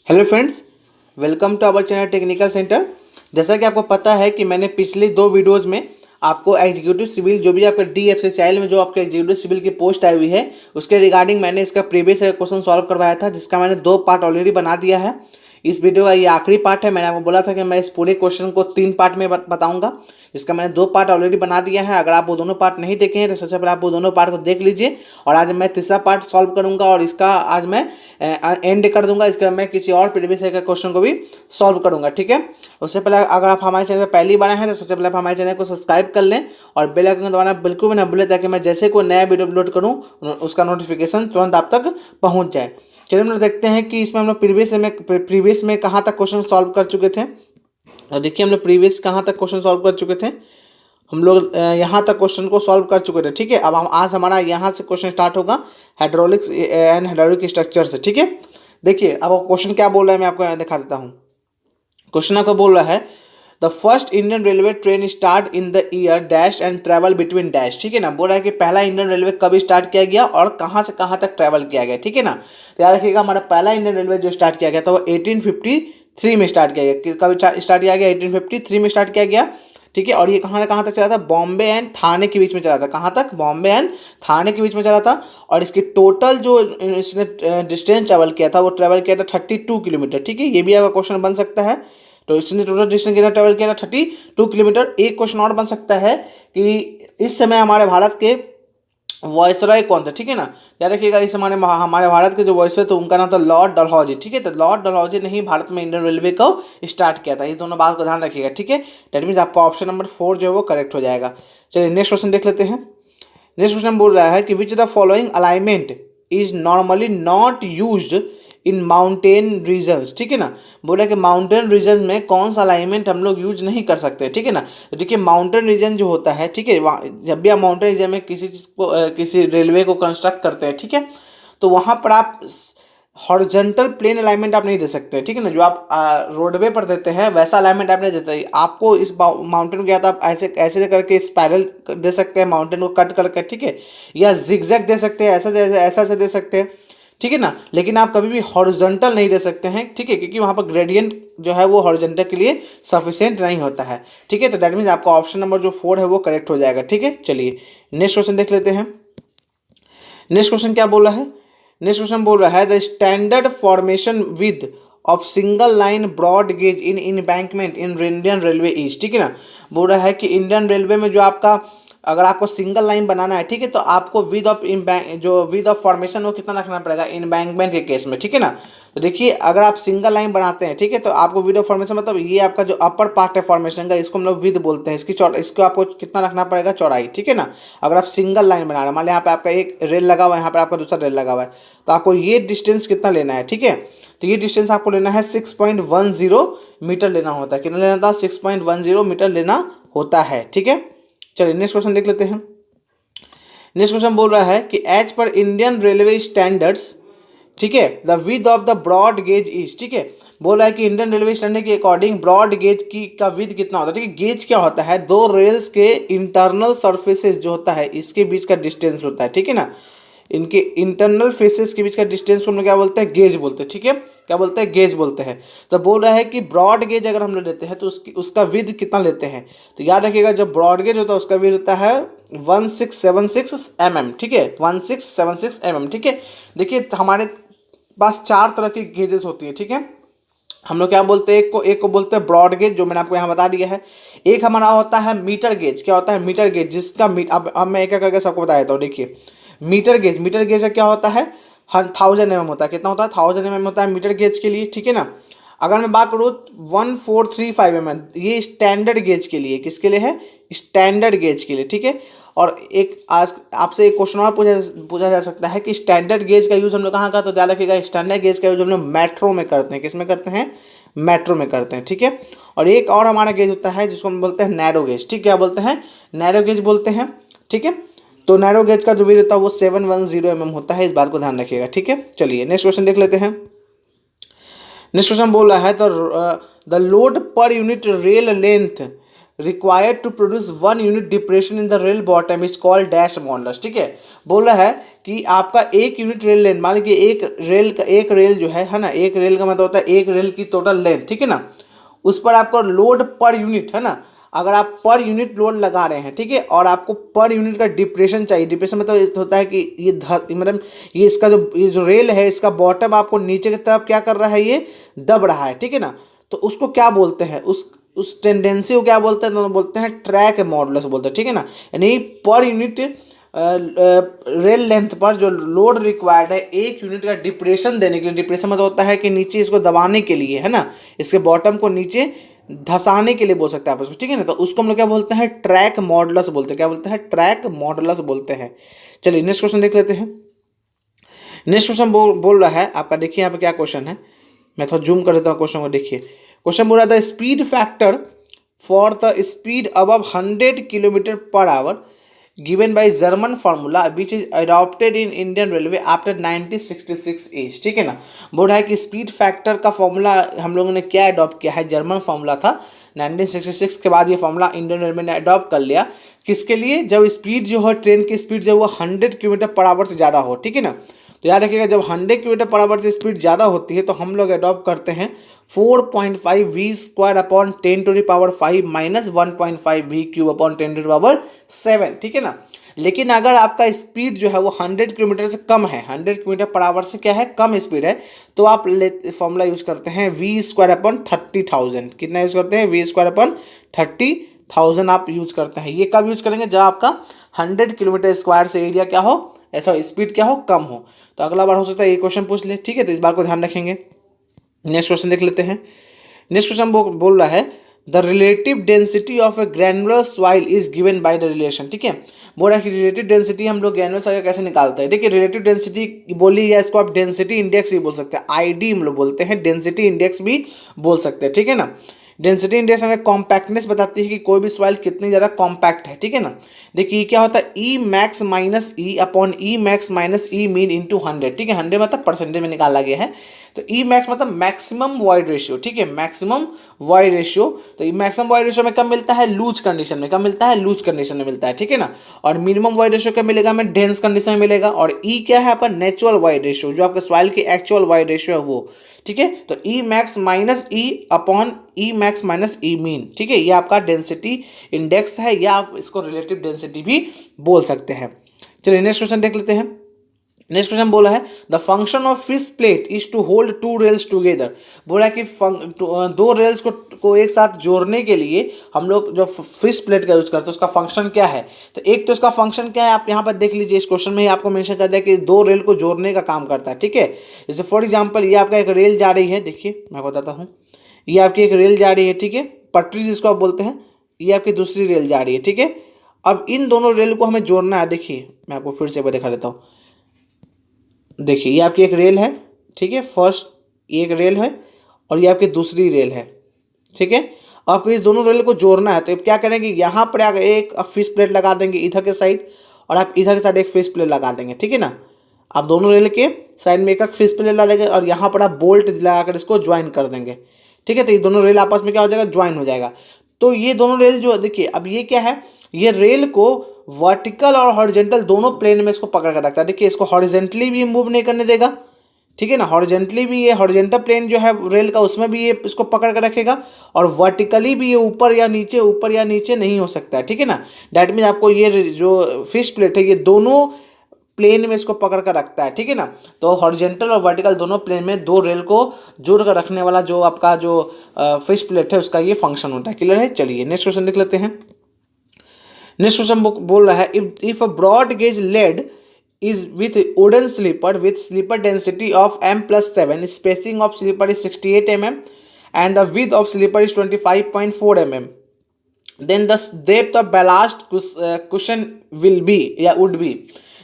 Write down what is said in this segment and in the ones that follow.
Hello friends, welcome to our channel technical centre. जैसा कि आपको पता है कि मैंने पिछले दो वीडियोस में आपको एग्जीक्यूटिव सिविल जो भी आपका DFCCIL में जो आपके एग्जीक्यूटिव सिविल की पोस्ट आई हुई है उसके रिगार्डिंग मैंने इसका प्रीवियस क्वेश्चन सॉल्व करवाया था, जिसका मैंने दो पार्ट ऑलरेडी बना दिया है। इस वीडियो का ये आखिरी पार्ट है। मैंने आपको बोला था कि मैं इस पूरे क्वेश्चन को 3 पार्ट में बताऊंगा, जिसका मैंने 2 पार्ट ऑलरेडी बना दिया है। अगर आप वो दोनों पार्ट नहीं देखे हैं तो सबसे पहले आप वो दोनों पार्ट को देख लीजिए, और आज मैं तीसरा पार्ट सॉल्व करूंगा और इसका आज मैं एंड कर दूंगा। इसका मैं किसी और प्रीवियस का क्वेश्चन को भी सॉल्व करूंगा, ठीक है। उससे पहले अगर आप हमारे चैनल पर पहली बार आए हैं तो सबसे पहले आप हमारे चैनल को सब्सक्राइब कर लें और बेल आइकन दबाना बिल्कुल भी ना भूलें, ताकि मैं जैसे कोई नया वीडियो अपलोड करूँ उसका नोटिफिकेशन तुरंत आप तक पहुँच जाए। चलिए हम लोग देखते हैं कि इसमें हम लोग प्रीवियस में कहाँ तक क्वेश्चन सॉल्व कर चुके थे। और देखिए हम लोग प्रीवियस कहाँ तक क्वेश्चन सॉल्व कर चुके थे। हम लोग यहाँ तक क्वेश्चन को सॉल्व कर चुके थे, ठीक है। अब हम आज हमारा यहाँ से क्वेश्चन स्टार्ट होगा हाइड्रोलिक्स एंड हाइड्रोलिक स्ट्रक्चर से, ठीक है। देखिए अब क्वेश्चन क्या बोल रहा है, मैं आपको यहाँ दिखा देता हूँ। क्वेश्चन आपको बोल रहा है the first Indian railway train start in the year dash and travel between dash, ठीक है ना। बोल रहा है कि पहला इंडियन रेलवे कब स्टार्ट किया गया और कहाँ से कहाँ तक ट्रैवल किया गया, ठीक है ना। तो याद रखिएगा हमारा पहला इंडियन रेलवे जो स्टार्ट किया गया था वो 1853 में स्टार्ट किया गया। कब स्टार्ट किया गया? 1853 में स्टार्ट किया गया, ठीक है। और ये कहाँ कहाँ तक चला था? बॉम्बे एंड थाने के बीच में चला था। कहाँ तक? बॉम्बे एंड थाने के बीच में चला था। और इसकी टोटल जो इसने डिस्टेंस ट्रैवल किया था वो ट्रैवल किया था 32 किलोमीटर, ठीक है। ये भी आपका क्वेश्चन बन सकता है। तो इसने टोटल डिस्टेंस कितना ट्रैवल किया था? 32 किलोमीटर। एक क्वेश्चन और बन सकता है कि इस समय हमारे भारत के वॉइसरॉय कौन थे, ठीक है ना। याद रखिएगा इस हमारे भारत के जो वॉइसरॉय थे उनका नाम था लॉर्ड डलहौजी, ठीक है। तो लॉर्ड डलहौजी ने ही भारत में इंडियन रेलवे को स्टार्ट किया था। ये दोनों बात को ध्यान रखिएगा, ठीक है। दैट मीन्स आपका ऑप्शन नंबर 4 जो है वो करेक्ट हो जाएगा। चलिए नेक्स्ट क्वेश्चन देख लेते हैं। नेक्स्ट क्वेश्चन बोल रहा है कि which the following alignment is normally not used in mountain regions, ठीक है ना। बोला कि माउंटेन रीजन में कौन सा अलाइनमेंट हम लोग यूज नहीं कर सकते, ठीक है ना। तो देखिए माउंटेन रीजन जो होता है, ठीक है, जब भी आप माउंटेन रीजन में किसी चीज़ को किसी रेलवे को कंस्ट्रक्ट करते हैं, ठीक है, तो वहाँ पर आप हॉरिजॉन्टल प्लेन अलाइनमेंट आप नहीं दे सकते, ठीक है ना। जो आप रोडवे पर देते हैं वैसा अलाइनमेंट आप नहीं देते। आपको इस माउंटेन को या तो आप ऐसे ऐसे करके स्पाइरल दे सकते हैं माउंटेन को कट करके, ठीक है, या जिगजैग दे सकते हैं, ऐसा दे सकते हैं, ठीक है ना। लेकिन आप कभी भी हॉरिजॉन्टल नहीं दे सकते हैं, ठीक है, क्योंकि वहाँ पर ग्रेडियंट जो है वो हॉरिजॉन्टल के लिए सफिशिएंट नहीं होता है, ठीक है। तो दैट मीन्स आपका ऑप्शन नंबर जो 4 है वो करेक्ट हो जाएगा, ठीक है। चलिए नेक्स्ट क्वेश्चन देख लेते हैं। नेक्स्ट क्वेश्चन क्या बोला है? नेक्स्ट क्वेश्चन बोल रहा है the standard formation width of single line broad gauge in embankment in Indian railway is, ठीक है ना। बोल रहा है कि इंडियन रेलवे में जो आपका अगर आपको सिंगल लाइन बनाना है, ठीक है, तो आपको विद ऑफ फॉर्मेशन वो कितना रखना पड़ेगा एम्बैंकमेंट के केस में, ठीक है ना। तो देखिए अगर आप सिंगल लाइन बनाते हैं, ठीक है, तो आपको विद ऑफ फॉर्मेशन मतलब ये आपका जो अपर पार्ट है फॉर्मेशन का, इसको हम लोग विद बोलते हैं। इसको आपको कितना रखना पड़ेगा? चौड़ाई, ठीक है ना। अगर आप सिंगल लाइन बना रहे हैं, मान लिया यहाँ पे आपका एक रेल लगा हुआ है, यहाँ पे आपका दूसरा रेल लगा हुआ है, तो आपको ये डिस्टेंस कितना लेना है, ठीक है। तो ये डिस्टेंस आपको लेना है 6.10 मीटर लेना होता है। कितना लेना था? 6.10 मीटर लेना होता है, ठीक है। चलिए नेक्स्ट क्वेश्चन देख लेते हैं। नेक्स्ट क्वेश्चन बोल रहा है कि as per Indian railway standards, ठीक है, the width of the broad gauge is, ठीक है। बोल रहा है कि इंडियन रेलवे स्टैंडर्ड के अकॉर्डिंग ब्रॉड गेज की का विथ कितना होता है, ठीक है। गेज क्या होता है? दो रेल्स के इंटरनल सर्फेसेस जो होता है इसके बीच का डिस्टेंस होता है, ठीक है ना। इनके इंटरनल फेसेस के बीच का डिस्टेंस को हम लोग क्या बोलते हैं? गेज बोलते हैं, ठीक है। क्या बोलते हैं? गेज बोलते हैं। तो बोल रहा है कि ब्रॉड गेज अगर हम लोग लेते हैं तो उसका विद कितना लेते हैं? तो याद रखिएगा जब ब्रॉड गेज होता है उसका विद होता है 1676 mm, ठीक है, 1676 mm, ठीक है। देखिए हमारे पास 4 तरह की गेजेस होती है, ठीक है। हम लोग क्या बोलते हैं? एक को बोलते हैं ब्रॉड गेज, जो मैंने आपको यहाँ बता दिया है। एक हमारा होता है मीटर गेज। क्या होता है? मीटर गेज, जिसका अब मैं एक करके सबको बता देता हूँ। देखिए मीटर गेज का क्या होता है? 1000 mm होता है। कितना होता है? 1000 mm होता है मीटर गेज के लिए, ठीक है ना। अगर मैं बात करूँ 1435 mm, ये स्टैंडर्ड गेज के लिए, किसके लिए है? स्टैंडर्ड गेज के लिए, ठीक है। और एक आज आपसे एक क्वेश्चन और पूछा जा सकता है कि स्टैंडर्ड गेज का यूज़ हम लोग कहाँ का? तो ध्यान रखिएगा स्टैंडर्ड गेज का यूज़ हम लोग मेट्रो में करते हैं। किस में करते हैं? मेट्रो में करते हैं, ठीक है। और एक और हमारा गेज होता है जिसको हम बोलते हैं नैरो गेज, ठीक है। क्या बोलते हैं? नैरो गेज बोलते हैं, ठीक है। तो नैरो गेज का जो वेट होता है वो 710 mm होता है। इस बात को ध्यान रखिएगा, ठीक है। चलिए नेक्स्ट क्वेश्चन देख लेते हैं। नेक्स्ट क्वेश्चन बोल रहा है the load per unit rail length required to produce 1 unit depression in the rail bottom is called dash modulus. ठीक है, बोल रहा है कि आपका 1 यूनिट रेल लेंथ, मान लीजिए एक रेल जो है ना, एक रेल का मतलब होता है एक रेल की टोटल लेंथ, ठीक है ना, उस पर आपको लोड पर यूनिट है ना, अगर आप पर यूनिट लोड लगा रहे हैं, ठीक है, और आपको पर यूनिट का डिप्रेशन चाहिए। डिप्रेशन मतलब होता है कि मतलब ये इसका जो रेल है इसका बॉटम आपको नीचे की तरफ क्या कर रहा है, ये दब रहा है, ठीक है ना, तो उसको क्या बोलते हैं, उस टेंडेंसी को क्या बोलते हैं, तो बोलते हैं ट्रैक मॉडुलस बोलते हैं, ठीक है ना। यानी पर यूनिट रेल लेंथ पर जो लोड रिक्वायर्ड है 1 यूनिट का डिप्रेशन देने के लिए, डिप्रेशन मतलब होता है कि नीचे इसको दबाने के लिए, है ना, इसके बॉटम को नीचे धसाने के लिए बोल सकते हैं आप उसको, ठीक है ना, तो उसको हम लोग क्या बोलते हैं, ट्रैक मॉडुलस बोलते हैं। क्या बोलते हैं, ट्रैक मॉडुलस बोलते हैं। चलिए नेक्स्ट क्वेश्चन देख लेते हैं। नेक्स्ट क्वेश्चन बोल रहा है आपका, देखिए यहाँ पे क्या क्वेश्चन है, मैं थोड़ा जूम कर देता हूँ क्वेश्चन को। देखिए क्वेश्चन बोल रहा था speed factor for the speed above 100 kilometre per hour given by German formula which is adopted in Indian Railway after 1966 as. ठीक है ना, बोल रहा है कि स्पीड फैक्टर का फॉर्मूला हम लोगों ने क्या अडॉप्ट किया है, जर्मन फॉर्मूला था, 1966 के बाद ये फॉर्मूला इंडियन रेलवे ने अडॉप्ट कर लिया। किसके लिए, जब स्पीड जो है ट्रेन की स्पीड जो वो 100 किलोमीटर पर आवर से ज़्यादा हो, ठीक है ना, तो याद रखिएगा जब 100 किलोमीटर पर आवर से स्पीड ज़्यादा होती है तो हम लोग अडॉप्ट करते हैं 4.5 V square upon 10 to the power 5 minus 1.5 V cube upon 10 to the power 7, ठीक है ना। लेकिन अगर आपका स्पीड जो है वो 100 किलोमीटर से कम है, 100 किलोमीटर पर आवर से क्या है, कम स्पीड है, तो आप फॉर्मूला यूज करते हैं वी स्क्वायर अपॉन 30,000। कितना यूज करते हैं, वी स्क्वायर अपॉन 30,000 आप यूज करते हैं। ये कब यूज करेंगे, जब आपका 100 किलोमीटर स्क्वायर से एरिया क्या हो, ऐसा स्पीड क्या हो, कम हो। तो अगला बार हो सकता है ये क्वेश्चन पूछ ले, ठीक है, तो इस बार को ध्यान रखेंगे। नेक्स्ट क्वेश्चन देख लेते हैं। नेक्स्ट क्वेश्चन बोल रहा है the relative density of A granular soil is given by the relation. ठीक है, बोल रहा है कि रिलेटिव डेंसिटी हम लोग ग्रैनुलर सॉइल कैसे निकालते हैं। देखिए रिलेटिव डेंसिटी बोली या इसको आप डेंसिटी इंडेक्स भी बोल सकते हैं, आईडी हम लोग बोलते हैं, डेंसिटी इंडेक्स भी बोल सकते हैं, ठीक है ना। डेंसिटी इंडेक्स हमें कॉम्पैक्टनेस बताती है कि कोई भी सॉइल कितनी ज़्यादा कॉम्पैक्ट है, ठीक है ना। देखिए क्या होता है, ई मैक्स माइनस ई अपॉन ई मैक्स माइनस ई मीन इंटू 100, ठीक है, 100 मतलब परसेंटेज में निकाला गया है। तो ई मैक्स मतलब मैक्सिमम वॉइड रेशियो, ठीक है, मैक्सिमम वॉइड रेशियो। तो मैक्सिमम वॉइड रेशियो में कब मिलता है, लूज कंडीशन में। कब मिलता है, लूज कंडीशन में मिलता है, ठीक है ना। और मिनिमम वॉइड रेशियो कब मिलेगा, हमें डेंस कंडीशन में मिलेगा। और ई क्या है, अपन नेचुरल वॉइड रेशियो, जो आपके सॉइल की एक्चुअल वॉइड रेशियो है वो, ठीक है। तो ई मैक्स माइनस ई अपॉन ई मैक्स माइनस ई मीन, ठीक है, ये आपका डेंसिटी इंडेक्स है, या आप इसको रिलेटिव डेंसिटी भी बोल सकते हैं। चलिए नेक्स्ट क्वेश्चन देख लेते हैं। नेक्स्ट क्वेश्चन बोला है the function of fish plate is to hold 2 rails together. बोला है कि 2 रेल्स को एक साथ जोड़ने के लिए हम लोग जो फिश प्लेट का यूज करते हैं उसका फंक्शन क्या है। तो एक तो इसका फंक्शन क्या है, आप यहाँ पर देख लीजिए, इस क्वेश्चन में ही आपको मेंशन कर दिया कि 2 रेल को जोड़ने का काम करता है, ठीक है। जैसे फॉर एग्जाम्पल ये आपका एक रेल जा रही है, देखिए मैं बताता हूँ, ये आपकी एक रेल जा रही है, ठीक है, पटरी जिसको आप बोलते हैं, ये आपकी दूसरी रेल जा रही है, ठीक है। अब इन दोनों रेल को हमें जोड़ना है। देखिए मैं आपको फिर से एक बार दिखा देता हूँ। देखिए ये आपकी एक रेल है, ठीक है, फर्स्ट ये एक रेल है और ये आपकी दूसरी रेल है, ठीक है। आपको इस दोनों रेल को जोड़ना है, तो क्या करेंगे, यहाँ पर आगे एक फिश प्लेट लगा देंगे इधर के साइड, और आप इधर के साइड एक फिश प्लेट लगा देंगे, ठीक है ना। आप दोनों रेल के साइड में एक फिश प्लेट लगा देंगे और यहाँ पर आप बोल्ट लगाकर इसको ज्वाइन कर देंगे, ठीक है। तो ये दोनों रेल आपस में क्या हो जाएगा, ज्वाइन हो जाएगा। तो ये दोनों रेल जो देखिए, अब ये क्या है, ये रेल को वर्टिकल और हॉरिजेंटल दोनों प्लेन में इसको पकड़ कर रखता है। देखिए इसको हॉरिजेंटली भी मूव नहीं करने देगा, ठीक है ना, हॉरिजेंटली भी, ये हॉरिजेंटल प्लेन जो है रेल का उसमें भी ये इसको पकड़ कर रखेगा, और वर्टिकली भी ये ऊपर या नीचे नहीं हो सकता है, ठीक है ना। डैट मीन्स आपको ये जो फिश प्लेट है ये दोनों प्लेन में इसको पकड़ कर रखता है, ठीक है ना। तो हॉरिजेंटल और वर्टिकल दोनों प्लेन में 2 रेल को जोड़ कर रखने वाला जो आपका जो फिश प्लेट है उसका ये फंक्शन होता है। क्लियर है। चलिए नेक्स्ट क्वेश्चन देख लेते हैं। नेक्स्ट क्वेश्चन बोल रहा है if a broad gauge laid is with wooden slipper with slipper density of m+7, spacing of slipper is 68 mm and the width of slipper is 25.4 mm, then the depth of ballast cushion will be या would be।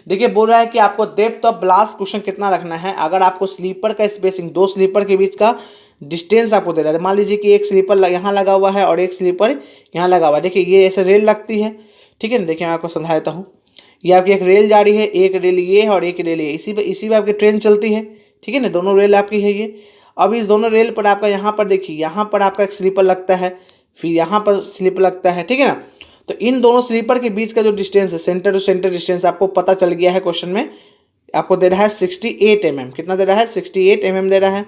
देखिए बोल रहा है कि आपको depth of blast question कितना रखना है। अगर आपको स्लीपर का स्पेसिंग, 2 स्लीपर के बीच का डिस्टेंस आपको दे रहा है, मान लीजिए कि एक स्लीपर यहाँ लगा हुआ है और एक स्लीपर यहाँ लगा हुआ है। देखिए ये ऐसे रेल लगती है, ठीक है ना। देखिए मैं आपको समझा देता हूँ, ये आपकी एक रेल जा रही है, एक रेल ये है और एक रेल ये, इसी पे आपकी ट्रेन चलती है, ठीक है ना। दोनों रेल आपकी है ये। अब इस दोनों रेल पर आपका यहाँ पर देखिए, यहाँ पर आपका एक स्लीपर लगता है, फिर यहाँ पर स्लीपर लगता है, ठीक है ना। तो इन दोनों स्लीपर के बीच का जो डिस्टेंस है, सेंटर टू सेंटर डिस्टेंस आपको पता चल गया है। क्वेश्चन में आपको दे रहा है 68 mm, कितना दे रहा है 68 mm दे रहा है,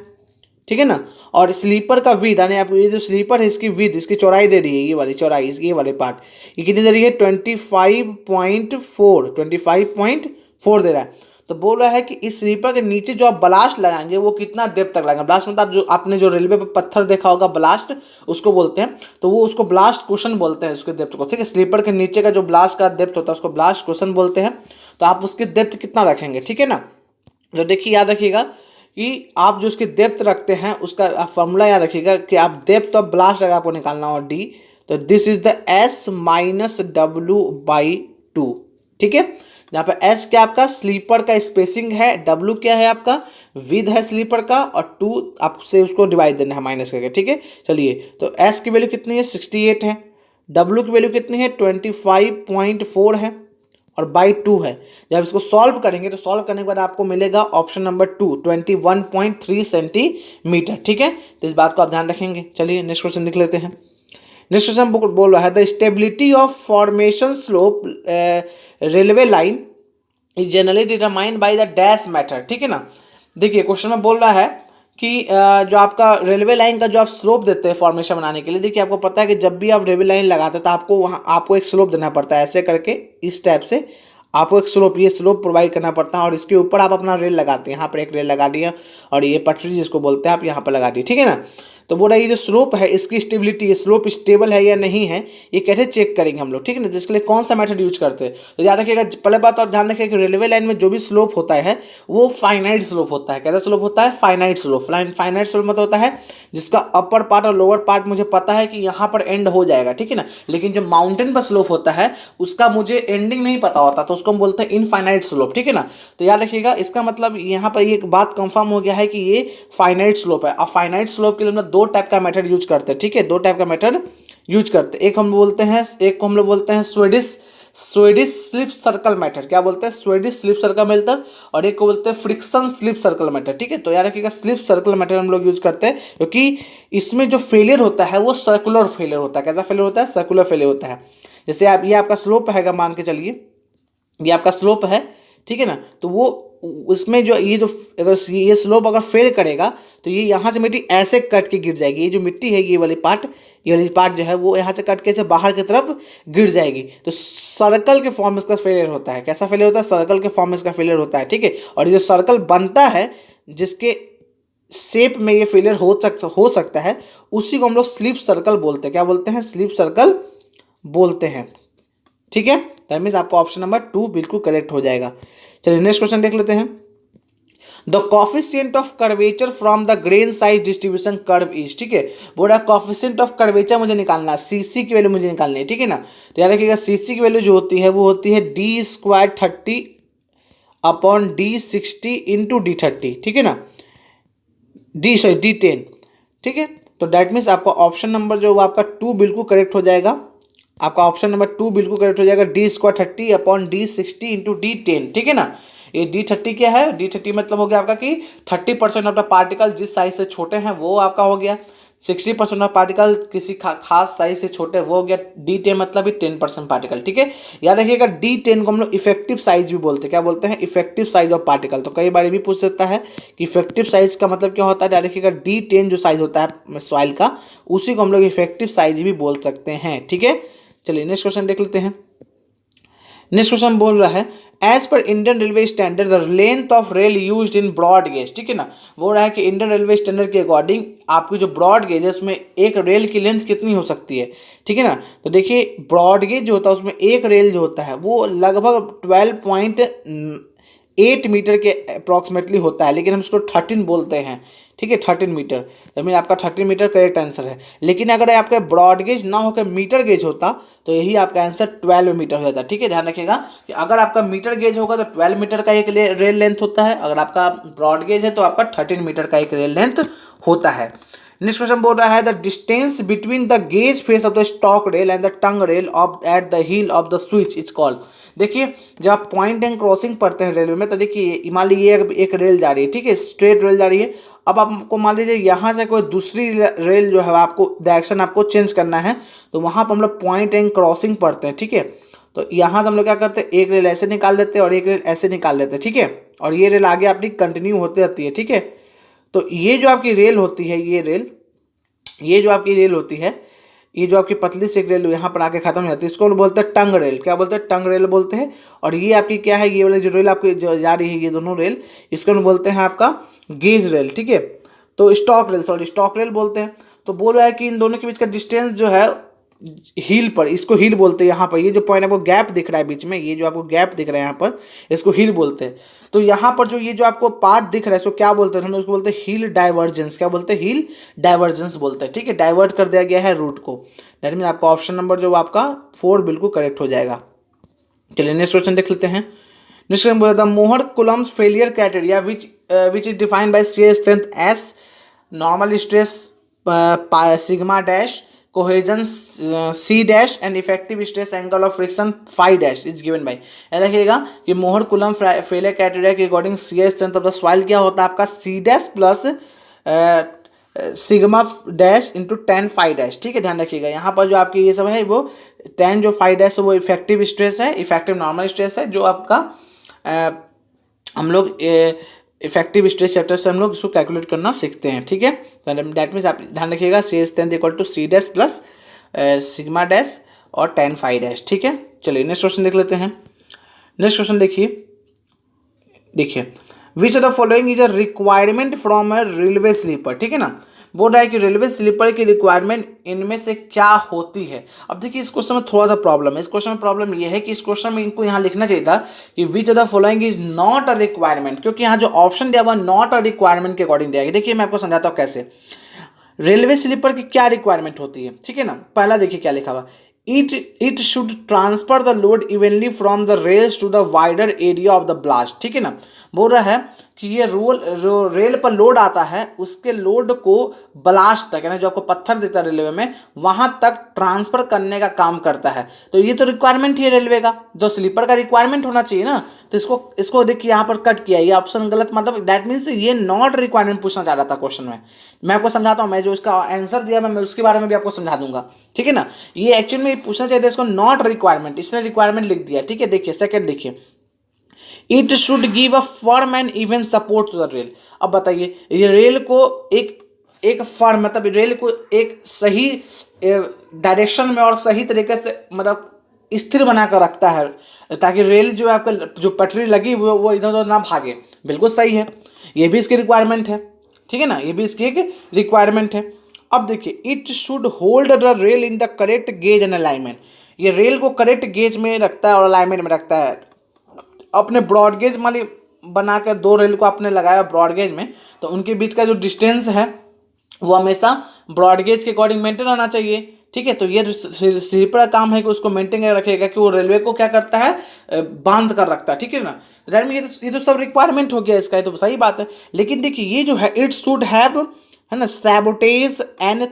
ठीक है ना। और स्लीपर का विड्थ यानी आपको ये जो स्लीपर है इसकी विड्थ, इसकी चौड़ाई दे रही है, ये वाली चौड़ाई, ये वाले पार्ट, ये कितनी दे रही है 25.4 दे रहा है। तो बोल रहा है कि इस स्लीपर के नीचे जो आप ब्लास्ट लगाएंगे वो कितना डेप्थ तक लगाएंगे। ब्लास्ट मतलब जो आपने जो रेलवे पे पत्थर देखा होगा ब्लास्ट, उसको बोलते हैं। तो वो उसको ब्लास्ट क्वेश्चन बोलते हैं उसके डेप्थ को, ठीक है। स्लीपर के नीचे का जो ब्लास्ट का डेप्थ होता है उसको ब्लास्ट क्वेश्चन बोलते हैं। तो आप उसकी डेप्थ कितना रखेंगे, ठीक है ना। तो देखिए याद रखिएगा कि आप जो उसकी डेप्थ रखते हैं उसका फॉर्मूला याद रखिएगा कि आप डेप्थ ऑफ ब्लास्ट अगर आपको निकालना हो डी, तो this is the S minus W/2, ठीक है। यहाँ पे एस क्या आपका स्लीपर का स्पेसिंग है, W क्या है आपका विड्थ है स्लीपर का, और 2 आपसे उसको डिवाइड देना है माइनस करके, ठीक है। चलिए तो एस की वैल्यू कितनी है 68 है, W की वैल्यू कितनी है 25.4 है, और बाई 2 है। जब इसको सॉल्व करेंगे तो सॉल्व करने के बाद आपको मिलेगा ऑप्शन नंबर 2 21.3 सेंटीमीटर, ठीक है। तो इस बात को आप ध्यान रखेंगे। चलिए नेक्स्ट क्वेश्चन लिख लेते हैं। नेक्स्ट क्वेश्चन बोल रहा है the stability of formation slope railway line is generally determined by the dash method, ठीक है ना। देखिए क्वेश्चन में बोल रहा है कि जो आपका रेलवे लाइन का जो आप स्लोप देते हैं फॉर्मेशन बनाने के लिए, देखिए आपको पता है कि जब भी आप रेलवे लाइन लगाते हैं तो आपको वहाँ आपको एक स्लोप देना पड़ता है, ऐसे करके इस टाइप से आपको एक स्लोप, ये स्लोप प्रोवाइड करना पड़ता है, और इसके ऊपर आप अपना रेल लगाते हैं। यहाँ पर एक रेल लगा दिया और ये पटरी जिसको बोलते हैं आप यहाँ पर लगा दी, ठीक है ना। तो बोल रहा है ये जो स्लोप है इसकी स्टेबिलिटी, ये स्लोप स्टेबल है या नहीं है, ये कैसे चेक करेंगे हम लोग, ठीक है ना। जिसके लिए कौन सा मेथड यूज करते हैं, तो याद रखिएगा। पहले बात आप ध्यान रखिएगा कि रेलवे लाइन में जो भी स्लोप होता है वो फाइनाइट स्लोप होता है। कैसा स्लोप होता है, फाइनाइट स्लोप। फाइनाइट स्लोप मतलब होता है जिसका अपर पार्ट और लोअर पार्ट मुझे पता है कि यहाँ पर एंड हो जाएगा, ठीक है ना। लेकिन जो माउंटेन पर स्लोप होता है उसका मुझे एंडिंग नहीं पता होता, तो उसको हम बोलते हैं इनफाइनाइट स्लोप, ठीक है ना। तो याद रखिएगा इसका मतलब यहाँ पर एक बात कंफर्म हो गया है कि ये फाइनाइट स्लोप है। अब फाइनाइट स्लोप के लिए हम लोग 2 टाइप का मेथड यूज करते हैं, ठीक है। 2 टाइप का मेथड यूज करते हैं। एक हम बोलते हैं, एक को हम लोग बोलते हैं स्वेडिश स्लिप सर्कल मेथड। क्या बोलते हैं, स्वेडिश स्लिप सर्कल मेथड, और एक को बोलते हैं फ्रिक्शन स्लिप सर्कल मेथड, ठीक है। तो याद रखिएगा स्लिप सर्कल मेथड हम लोग यूज करते हैं क्योंकि इसमें जो फेलियर होता है वो सर्कुलर फेलियर होता है। कैसा फेलियर होता है, सर्कुलर फेलियर होता है। जैसे आप, ये आपका स्लोप है, मान के चलिए ये आपका स्लोप है, ठीक है ना। तो वो उसमें जो ये जो अगर ये स्लोप अगर फेल करेगा तो ये यहाँ से मिट्टी ऐसे कट के गिर जाएगी। ये जो मिट्टी है ये वाली पार्ट जो है वो यहाँ से कट के बाहर की तरफ गिर जाएगी। तो सर्कल के फॉर्म में इसका फेलियर होता है। कैसा फेलियर होता है, सर्कल के फॉर्म में इसका फेलियर होता है, ठीक है। और ये जो सर्कल बनता है जिसके शेप में ये फेलियर हो सकता है उसी को हम लोग स्लिप सर्कल बोलते हैं। क्या बोलते हैं, स्लिप सर्कल बोलते हैं, ठीक है। दैट मीन्स आपका ऑप्शन नंबर 2 बिल्कुल करेक्ट हो जाएगा। चलिए नेक्स्ट क्वेश्चन देख लेते हैं। The coefficient of curvature from the grain size distribution curve is, ठीक है। बोल रहा है कॉफिशिएंट ऑफ कर्वेचर मुझे निकालना है, सीसी की वैल्यू मुझे निकालनी है, ठीक है ना। तो याद रखिएगा सीसी की वैल्यू जो होती है वो होती है d² 30/d60 इंटू d30, ठीक है ना, d10, ठीक है। तो दैट मीन्स आपका ऑप्शन नंबर जो आपका 2 बिल्कुल करेक्ट हो जाएगा। आपका ऑप्शन नंबर 2 बिल्कुल करेक्ट हो जाएगा, d² 30/d60 इंटू d10, ठीक है ना। ये d30 क्या है, d30 मतलब हो गया आपका कि 30% ऑफ द पार्टिकल जिस साइज से छोटे हैं वो आपका हो गया, 60% ऑफ पार्टिकल किसी खास साइज से छोटे वो हो गया, d10 मतलब भी 10% पार्टिकल, ठीक है। याद रखिएगा d10 को हम लोग इफेक्टिव साइज भी बोलते हैं। क्या बोलते हैं, इफेक्टिव साइज ऑफ पार्टिकल। तो कई बार भी पूछ सकता है कि इफेक्टिव साइज का मतलब क्या होता है। याद रखिएगा d10 जो साइज होता है सॉइल का उसी को हम लोग इफेक्टिव साइज भी बोल सकते हैं, ठीक है। चलिए नेक्स्ट क्वेश्चन देख लेते हैं। नेक्स्ट क्वेश्चन बोल रहा है as per Indian railway standard the length of rail used in broad gauge, ठीक है ना। बोल रहा है कि इंडियन रेलवे स्टैंडर्ड के अकॉर्डिंग आपकी जो ब्रॉड गेज है उसमें एक रेल की लेंथ कितनी हो सकती है, ठीक है ना। तो देखिए ब्रॉड गेज जो होता है उसमें एक रेल जो होता है वो लगभग 12.8 मीटर के अप्रॉक्सीमेटली होता है, लेकिन हम उसको 13 बोलते हैं, ठीक है, 13 मीटर। तो आपका 13 मीटर करेक्ट आंसर है। लेकिन अगर आपका ब्रॉड गेज ना होकर मीटर गेज होता तो यही आपका आंसर 12 मीटर हो जाता, ठीक है। ध्यान रखिएगा कि अगर आपका मीटर गेज होगा तो 12 मीटर का एक रेल लेंथ होता है, अगर आपका ब्रॉड गेज है तो आपका 13 मीटर का एक रेल लेंथ होता है। नेक्स्ट क्वेश्चन बोल रहा है the distance between the gauge face of the stock rail and the tongue rail of at the heel of the switch is called. देखिए जब आप पॉइंट एंड क्रॉसिंग पढ़ते हैं रेलवे में तो देखिए मान लीजिए एक रेल जा रही है, ठीक है, स्ट्रेट रेल जा रही है। अब आपको मान लीजिए यहाँ से कोई दूसरी रेल जो है आपको डायरेक्शन आपको चेंज करना है, तो वहाँ पर हम लोग पॉइंट एंड क्रॉसिंग पढ़ते हैं, ठीक है। तो यहाँ से हम लोग क्या करते हैं, एक रेल ऐसे निकाल देते हैं और एक रेल ऐसे निकाल देते हैं, ठीक है, और ये रेल आगे अपनी कंटिन्यू होती रहती है, ठीक है। तो ये जो आपकी रेल होती है, ये जो आपकी रेल होती है, ये जो आपकी पतली सी एक रेल यहाँ पर आके खत्म हो जाती है, इसको बोलते हैं टंग रेल। क्या बोलते हैं? टंग रेल बोलते हैं। और ये आपकी क्या है, ये वाली जो रेल आपकी जा रही है, ये दोनों रेल, इसको बोलते हैं आपका गेज रेल, ठीक है। तो स्टॉक रेल बोलते हैं। तो बोल रहा है कि इन दोनों के बीच का डिस्टेंस जो है हील पर, इसको हील बोलते हैं। यहाँ पर ये जो पॉइंट आपको गैप दिख रहा है बीच में, ये जो आपको गैप दिख रहा है यहाँ पर, इसको हील बोलते हैं। तो यहाँ पर जो ये जो आपको पार्ट दिख रहा है इसको क्या बोलते हैं? हम उसको बोलते हैं हील डाइवर्जेंस। क्या बोलते हैं? हील डाइवर्जेंस बोलते हैं, ठीक है। डाइवर्ट कर दिया गया है रूट को। दैट मीन आपका ऑप्शन नंबर जो आपका 4 बिल्कुल करेक्ट हो जाएगा। चलिए नेक्स्ट क्वेश्चन देख लेते हैं। नेक्स्ट क्वेश्चन बोला था Mohr Coulomb's failure criteria which is defined by shear strength S, normal stress sigma dash, cohesion C dash and effective stress angle of friction phi dash is given by. देखिएगा कि Mohr Coulomb failure criteria के according shear strength of the soil क्या होता है आपका? C dash plus sigma dash into 10 phi dash, ठीक है। ध्यान रखिएगा यहाँ पर जो आपकी ये सब है वो 10 जो फाई डैश है वो इफेक्टिव स्ट्रेस है, इफेक्टिव नॉर्मल स्ट्रेस है, जो आपका हम लोग इफेक्टिव स्ट्रेस चैप्टर से हम लोग इसको कैलकुलेट करना सीखते हैं, ठीक है। तो दैट मीन्स आप ध्यान रखिएगा C strength equal to C dash plus sigma dash और 10 फाई डैश, ठीक है। चलिए नेक्स्ट क्वेश्चन देख लेते हैं। नेक्स्ट क्वेश्चन देखिए which of the following is a requirement from a railway sleeper, ठीक है ना। बोल रहा है कि रेलवे स्लीपर की रिक्वायरमेंट इनमें से क्या होती है। अब देखिए इस क्वेश्चन में थोड़ा सा प्रॉब्लम है। इस क्वेश्चन में प्रॉब्लम ये है कि इस क्वेश्चन में इनको यहाँ लिखना चाहिए था कि विच of the following is not a requirement, क्योंकि यहाँ जो ऑप्शन दिया हुआ नॉट अ रिक्वायरमेंट के अकॉर्डिंग दिया गया। देखिए मैं आपको समझाता हूँ कैसे रेलवे स्लीपर की क्या रिक्वायरमेंट होती है, ठीक है ना। पहला देखिए क्या लिखा हुआ, it should transfer the load evenly from the rails to the wider area of the ballast, ठीक है ना। बोल रहा है कि ये रेल पर लोड आता है, उसके लोड को ब्लास्ट तक, यानी जो आपको पत्थर देता है रेलवे में, वहां तक ट्रांसफर करने का काम करता है। तो ये तो रिक्वायरमेंट ही है रेलवे का, जो स्लीपर का रिक्वायरमेंट होना चाहिए ना। तो इसको देखिए यहाँ पर कट किया, ये ऑप्शन गलत, मतलब दैट मीन्स ये नॉट रिक्वायरमेंट पूछना चाह रहा था क्वेश्चन में। मैं आपको समझाता हूँ, मैं जो इसका आंसर दिया मैं उसके बारे में भी आपको समझा दूंगा, ठीक है ना। ये एक्चुअली में पूछना चाहिए था इसको नॉट रिक्वायरमेंट, इसने रिक्वायरमेंट लिख दिया, ठीक है। देखिए सेकंड देखिए, it should give a firm and even support to the rail. अब बताइए ये रेल को एक फर्म, मतलब रेल को एक सही डायरेक्शन में और सही तरीके से मतलब स्थिर बनाकर रखता है, ताकि रेल जो है आपका जो पटरी लगी वो इधर उधर ना भागे। बिल्कुल सही है, ये भी इसकी रिक्वायरमेंट है, ठीक है ना, ये भी इसकी एक रिक्वायरमेंट है। अब देखिए it should hold the rail in the correct gauge and alignment, ये रेल को करेक्ट गेज में रखता है और अलाइनमेंट में रखता है। अपने ब्रॉड गेज मान ली बनाकर दो रेल को आपने लगाया ब्रॉड गेज में, तो उनके बीच का जो डिस्टेंस है वो हमेशा ब्रॉड गेज के अकॉर्डिंग मेंटेन रहना चाहिए, ठीक है। तो ये स्लीपर का काम है कि उसको मेंटेन कर रखेगा, कि वो रेलवे को क्या करता है, बांध कर रखता है, ठीक है ना। दैट मीन ये तो सब रिक्वायरमेंट हो गया इसका, ये तो सही बात है। लेकिन देखिए ये जो है इट शुड हैव, है ना, सैबोटेज एंड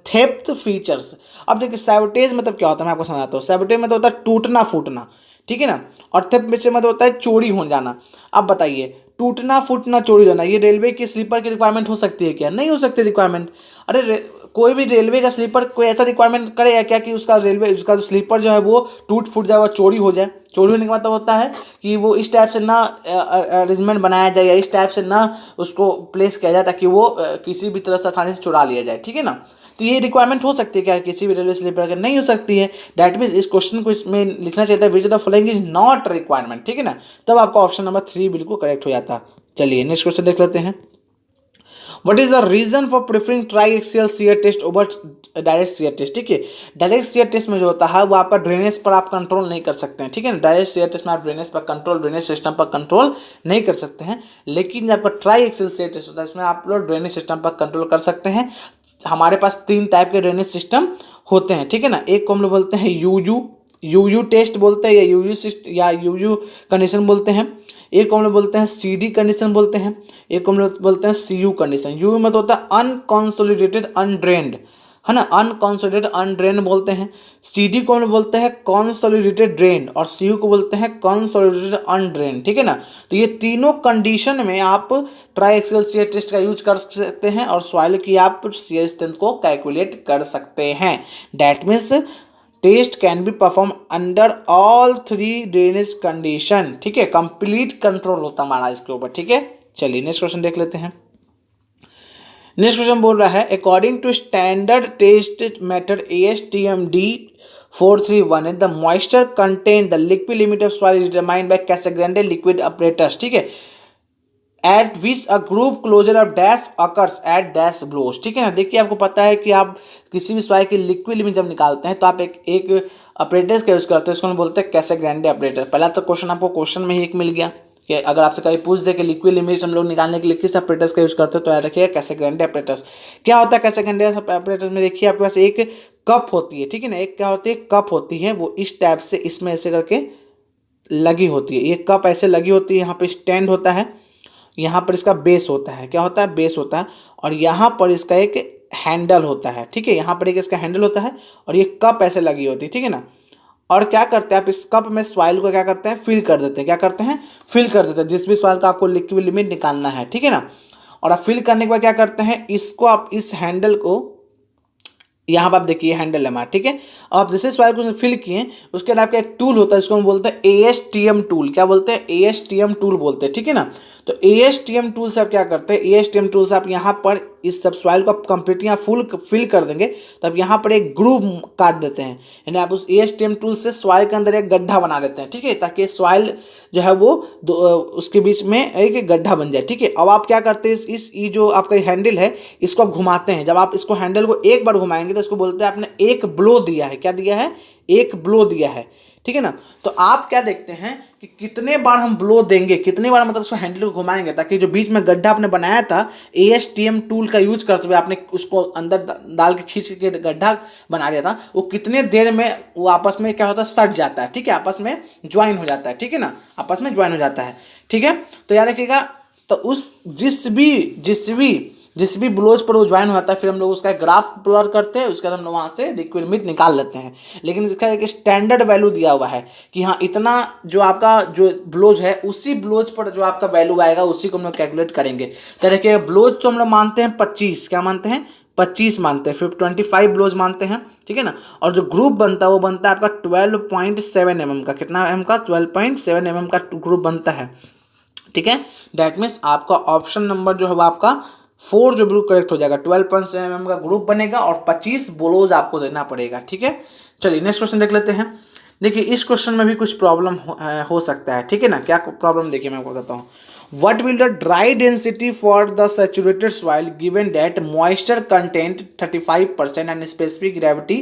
थेफ्ट फीचर्स। अब देखिए सैबोटेज मतलब क्या होता है, मैं आपको समझाता हूँ। सैबोटेज मतलब होता है टूटना फूटना, ठीक है ना, और थेफ्ट में से मतलब होता है चोरी हो जाना। अब बताइए टूटना फूटना चोरी होना, ये रेलवे की स्लीपर की रिक्वायरमेंट हो सकती है क्या? नहीं हो सकती रिक्वायरमेंट। अरे कोई भी रेलवे का स्लीपर कोई ऐसा रिक्वायरमेंट करेगा क्या कि उसका जो स्लीपर जो है वो टूट फूट जाए, वो चोरी हो जाए। चोरी होने का मतलब होता है कि वो इस टाइप से ना अरेंजमेंट बनाया जाए या इस टाइप से ना उसको प्लेस किया जाए ताकि वो किसी भी तरह से आसानी से चुरा लिया जाए, ठीक है ना। तो ये रिक्वायरमेंट हो सकती है क्या किसी भी रेलवे स्लीपर का? नहीं हो सकती है। दैट मीन्स इस क्वेश्चन को इसमें लिखना चाहिए था विच of the following is not requirement, ठीक है ना। तब आपका ऑप्शन नंबर 3 बिल्कुल करेक्ट हो जाता। चलिए नेक्स्ट क्वेश्चन देख लेते हैं। What is the reason for preferring triaxial shear test over direct shear test? ठीक है, डायरेक्ट shear test में जो होता है वो आपका ड्रेनेज पर आप कंट्रोल नहीं कर सकते हैं, ठीक है ना। डायरेक्ट shear test में आप ड्रेनेज सिस्टम पर कंट्रोल नहीं कर सकते हैं, लेकिन आपका ट्राईएक्सियल shear test होता है इसमें आप लोग ड्रेनेज सिस्टम पर कंट्रोल कर सकते हैं। हमारे पास 3 टाइप के ड्रेनेज सिस्टम होते हैं, ठीक है ना। एक को हम लोग बोलते हैं यूयू टेस्ट बोलते हैं, या यूयू कंडीशन बोलते हैं। एक को हम लोग बोलते हैं सीडी कंडीशन बोलते हैं, एक को हम लोग बोलते हैं सीयू कंडीशन। यू मतलब होता है अनकॉन्सोलिडेटेड अनड्रेन्ड, है ना, अनकॉन्सोलिडेटेड अनड्रेन बोलते हैं। सीडी को हम लोग बोलते हैं कॉन्सोलिडेटेड ड्रेन, और सीयू को बोलते हैं कॉन्सोलिडेटेड अनड्रेन, ठीक है ना। तो ये तीनों कंडीशन में आप ट्राई एक्सेल सीआर टेस्ट का यूज कर सकते हैं और सॉइल की आप सीआर स्ट्रेंथ को कैलकुलेट कर सकते हैं। That means test can be perform under all 3 drainage condition, ठीक है। कंप्लीट कंट्रोल होता हमारा इसके ऊपर, ठीक है। चलिए नेक्स्ट क्वेश्चन देख लेते हैं। नेक्स्ट क्वेश्चन बोल रहा है according to standard test method ASTM D431 the moisture content the liquid limit of soil is determined by Casagrande liquid operators, ठीक है, at which a group closure of dash occurs at dash blows, ठीक है ना। देखिए आपको पता है कि आप किसी भी सॉइल की लिक्विड लिमिट जब निकालते हैं तो आप एक ऑपरेटर्स का यूज करते हैं, इसको हम बोलते हैं कैसाग्रेंडे ऑपरेटर। पहला तो क्वेश्चन आपको क्वेश्चन में ही एक मिल गया कि अगर आपसे कभी पूछ दे कि लिक्विड लिमिट हम लोग निकालने के लिए किस ऑपरेटर्स का यूज करते हैं, तो याद रखिएगा कैसाग्रेंडे ऑपरेटर्स। क्या होता है कैसाग्रेंडे ऑपरेटर्स में? देखिए आपके पास एक कप होती है, ठीक है ना, एक क्या होती है कप होती है, वो इस टाइप से इसमें ऐसे करके लगी होती है। ये कप ऐसे लगी होती है, यहाँ पे स्टैंड होता है, यहाँ पर इसका बेस होता है, क्या होता है बेस होता है, और यहाँ पर इसका एक हैंडल होता है, ठीक है, यहाँ पर एक इसका हैंडल होता है और ये कप ऐसे लगी होती है, ठीक है ना। और क्या करते हैं आप इस कप में सॉइल को क्या करते हैं फिल कर देते हैं, क्या करते हैं फिल कर देते हैं, जिस भी सॉइल का आपको लिक्विड लिमिट निकालना है, ठीक है ना। और आप फिल करने के बाद क्या करते हैं, इसको आप इस हैंडल को यहाँ पर आप देखिए हैंडल है हमारा, ठीक है। आप जैसे सॉइल को फिल किए उसके बाद आपका एक टूल होता है, इसको हम बोलते हैं ASTM टूल। क्या बोलते हैं? ASTM टूल बोलते हैं, ठीक है ना। तो ASTM टूल से आप क्या करते हैं, ASTM टूल से आप यहाँ पर इस सब सॉइल को कंप्लीट यहाँ फुल फिल कर देंगे, तो आप यहाँ पर एक ग्रूव काट देते हैं, यानी आप उस ASTM टूल से सॉइल के अंदर एक गड्ढा बना लेते हैं, ठीक है, ताकि सॉइल जो है वो उसके बीच में एक गड्ढा बन जाए, ठीक है। अब आप क्या करते हैं, इस ये जो आपका हैंडल है इसको आप घुमाते हैं। जब आप इसको हैंडल को एक बार घुमाएंगे तो इसको बोलते हैं आपने एक ब्लो दिया है। क्या दिया है? एक ब्लो दिया है, ठीक है ना। तो आप क्या देखते हैं कि कितने बार हम ब्लो देंगे, कितने बार मतलब उसको हैंडल को घुमाएंगे, ताकि जो बीच में गड्ढा आपने बनाया था ASTM टूल का यूज करते हुए आपने उसको अंदर डाल के खींच के गड्ढा बना दिया था, वो कितने देर में वो आपस में क्या होता है सट जाता है, ठीक है, आपस में ज्वाइन हो जाता है, ठीक है ना, आपस में ज्वाइन हो जाता है, ठीक है। तो याद रखिएगा, तो उस जिस भी ब्लोज पर वो ज्वाइन होता है फिर हम लोग उसका ग्राफ प्लॉट करते हैं, उसके बाद हम लोग वहाँ से लिक्विड लिमिट निकाल लेते हैं। लेकिन इसका एक स्टैंडर्ड वैल्यू दिया हुआ है कि हाँ इतना जो आपका जो ब्लोज है उसी ब्लोज पर जो आपका वैल्यू आएगा उसी को हम लोग कैलकुलेट करेंगे। तो देखिए ब्लोज तो हम लोग मानते हैं 25, क्या मानते हैं 25 मानते हैं, फिर 25 ब्लोज मानते हैं, ठीक है ना। और जो ग्रुप बनता है वो बनता है आपका 12.7 mm का, कितना mm का 12.7 mm का ग्रुप बनता है, ठीक है। दैट मीन्स आपका ऑप्शन नंबर जो है वो आपका 4 जो बिल्कुल करेक्ट हो जाएगा। 12.7 mm का ग्रुप बनेगा और 25 ब्लोज आपको देना पड़ेगा, ठीक है। चलिए नेक्स्ट क्वेश्चन देख लेते हैं। देखिए इस क्वेश्चन में भी कुछ प्रॉब्लम हो सकता है, ठीक है ना। क्या प्रॉब्लम देखिए मैं आपको बताता हूँ। What will the dry density for the saturated soil given that moisture content 35% and specific gravity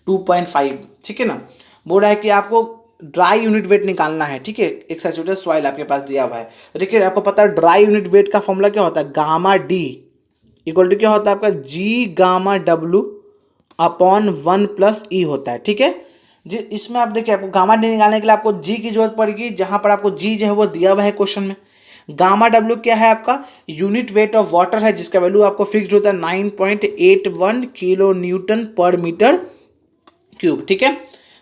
2.5, ठीक है ना। बोल रहा है कि आपको ड्राई यूनिट वेट निकालना है, ठीक है, एक सैचुरेटेड सॉइल आपके पास दिया हुआ है। तो देखिए आपको पता है ड्राई यूनिट वेट का फॉर्मूला क्या होता है, गामा डी इक्वल टू क्या होता है आपका G gamma W upon 1 plus E होता है, ठीक है जी। इसमें आप देखिए आपको गामा डी निकालने के लिए आपको जी की जरूरत पड़ेगी, जहां पर आपको जी जो है वो दिया हुआ है क्वेश्चन में। गामा डब्ल्यू क्या है आपका यूनिट वेट ऑफ वाटर है, जिसका वैल्यू आपको फिक्स्ड होता है 9.81 किलो न्यूटन पर मीटर क्यूब, ठीक है।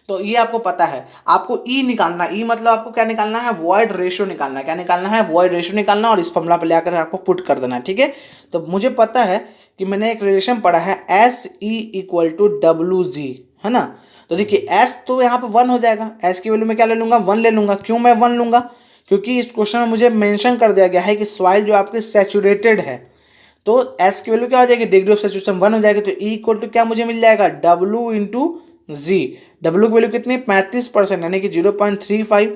तो ये आपको पता है। आपको ई निकालना, ई मतलब आपको क्या निकालना है, वॉइड रेशियो निकालना है। क्या निकालना है? वॉइड रेशियो निकालना, और इस फॉर्मूला पे लेकर आपको पुट कर देना है, ठीक है। तो मुझे पता है कि मैंने एक रिलेशन पढ़ा है SE इक्वल टू WG, है ना। तो देखिए S तो यहाँ पे 1 हो जाएगा, S की वैल्यू में क्या ले लूंगा 1 ले लूंगा। क्यों मैं 1 लूंगा? क्योंकि इस क्वेश्चन में मुझे मेंशन कर दिया गया है कि सॉइल जो आपके सैचुरेटेड है, तो S की वैल्यू क्या हो जाएगी, डिग्री ऑफ सैचुरेशन 1 हो जाएगी। तो E इक्वल टू क्या मुझे मिल जाएगा, W इंटू जी। W की वैल्यू कितनी 35%, यानी कि 0.35,